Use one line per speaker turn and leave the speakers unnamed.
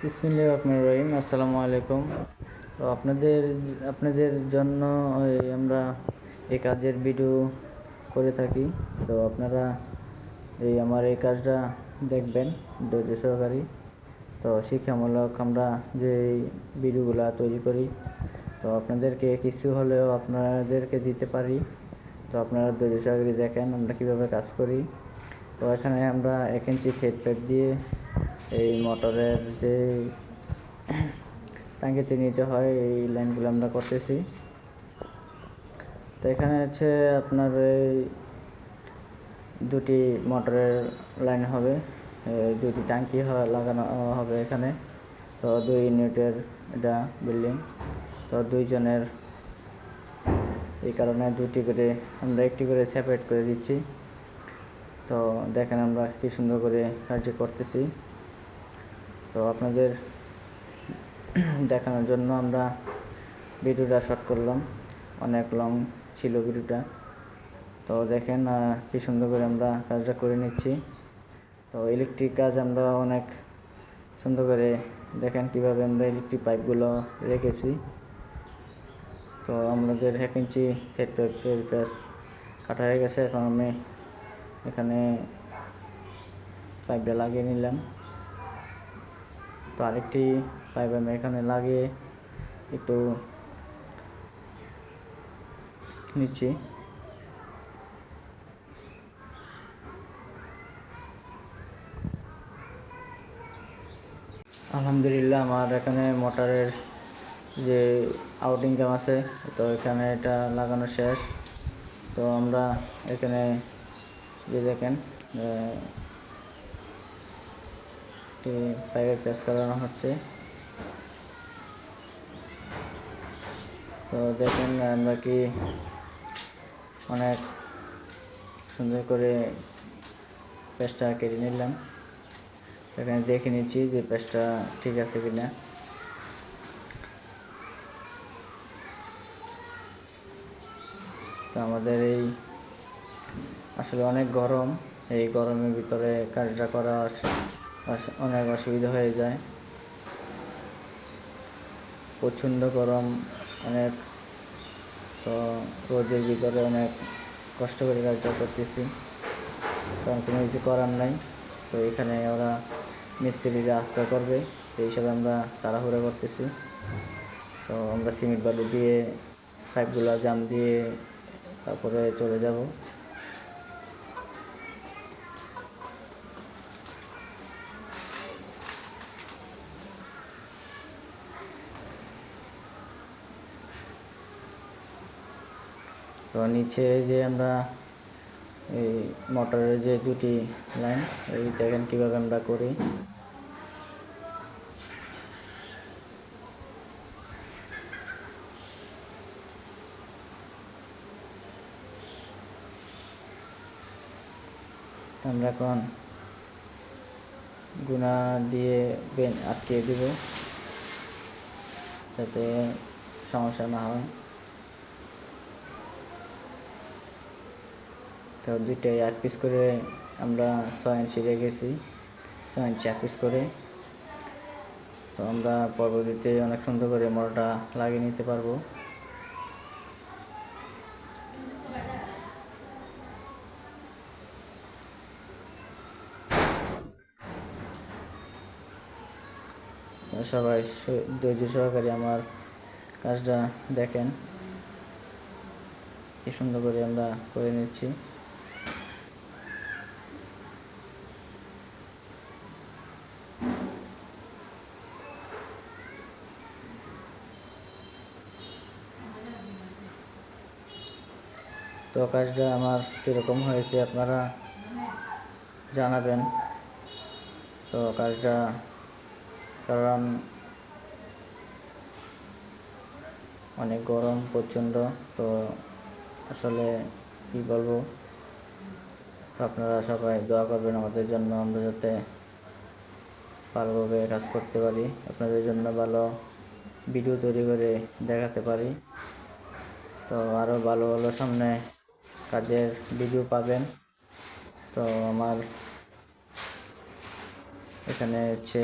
বিসমিল্লাহির রহমানির রহিম। আসসালামু আলাইকুম। তো আপনাদের জন্য আমরা এই কাজের ভিডিও করে থাকি। তো আপনারা আমার এই কাজটা দেখবেন ধৈর্য সহকারে। তো শিক্ষামূলক আমরা যে ভিডিওগুলো তৈরি করি, তো আপনাদেরকে কিছু হলেও আপনাদেরকে দিতে পারি। তো আপনারা ধৈর্য সহকারে দেখেন আমরা কীভাবে কাজ করি। তো এখানে আমরা 1 ইঞ্চি থ্রেড পাইপ দিয়ে এই মোটরের যে টাঙ্কিতে নিতে হয় এই লাইনগুলো আমরা করতেছি। তো এখানে হচ্ছে আপনার এই দুটি মোটরের লাইন হবে, দুটি টাঙ্কি লাগানো হবে এখানে। তো 2 ইউনিটের এটা বিল্ডিং, তো 2 জনের, এই কারণে দুটি করে আমরা একটি করে সেপারেট করে দিচ্ছি। তো দেখেন আমরা কি সুন্দর করে কাজ করতেছি। তো আপনাদের দেখানোর জন্য আমরা ভিডিওটা শর্ট করলাম, অনেক লং ছিল ভিডিওটা। তো দেখেন কি সুন্দর করে আমরা কাজটা করে নিচ্ছি। তো ইলেকট্রিক কাজ আমরা অনেক সুন্দর করে দেখেন কিভাবে আমরা ইলেকট্রিক পাইপগুলো রেখেছি। তো আমাদের 1 ইঞ্চি থ্রেড পাইপের প্যাচ কাটা হয়ে গেছে। এখন আমি এখানে পাইপটা লাগিয়ে নিলাম। তো আরেকটি পাইপ আমি এখানে লাগিয়ে একটু নিচ্ছি। আলহামদুলিল্লাহ আমার এখানে মোটরের যে আউট ইনকাম আছে, তো এখানে এটা লাগানো শেষ। তো আমরা এখানে যে দেখেন পাইপের প্যাচ করানো হচ্ছে। তো দেখেন আমরা কি অনেক সুন্দর করে প্যাচটা কেটে নিলাম। এখানে দেখে নিচ্ছি যে প্যাচটা ঠিক আছে কিনা। তো আমাদের এই আসলে অনেক গরম, এই গরমের ভিতরে কাজটা করা অনেক অসুবিধা হয়ে যায়। প্রচণ্ড গরম অনেক, তো রোদের ভিতরে অনেক কষ্ট করে কাজটা করতেছি, কারণ কোনো কিছু করার নাই। তো এখানে ওরা মিস্ত্রিরা আস্থা করবে, এই হিসাবে আমরা তাড়াহুড়ো করতেছি। তো আমরা সিমেন্ট বালু দিয়ে পাইপগুলো জাম দিয়ে তারপরে চলে যাব। তো নিচে যে আমরা এই মোটরের যে দুটি লাইন, এই দেখেন কীভাবে আমরা করি। আমরা এখন গুনা দিয়ে বেন আটকে দেব যাতে সমস্যা না হয়। তো দুইটাই 1 পিস করে আমরা 6 ইঞ্চি রেখেছি, 6 ইঞ্চি 1 পিস করে। তো আমরা পরবর্তীতে অনেক সুন্দর করে মোটরটা লাগিয়ে নিতে পারবো। সবাই ধৈর্য সহকারে আমার কাজটা দেখেন, কি সুন্দর করে আমরা করে নিচ্ছি। তো কাজটা আমার কীরকম হয়েছে আপনারা জানাবেন। তো কাজটা, কারণ অনেক গরম প্রচণ্ড, তো আসলে কি বলবো, আপনারা সবাই দোয়া করবেন আমাদের জন্য, আমরা যাতে ভালোভাবে কাজ করতে পারি, আপনাদের জন্য ভালো ভিডিও তৈরি করে দেখাতে পারি। তো আরও ভালো ভালো সামনে কাজের ভিডিও পাবেন। তো আমার এখানে হচ্ছে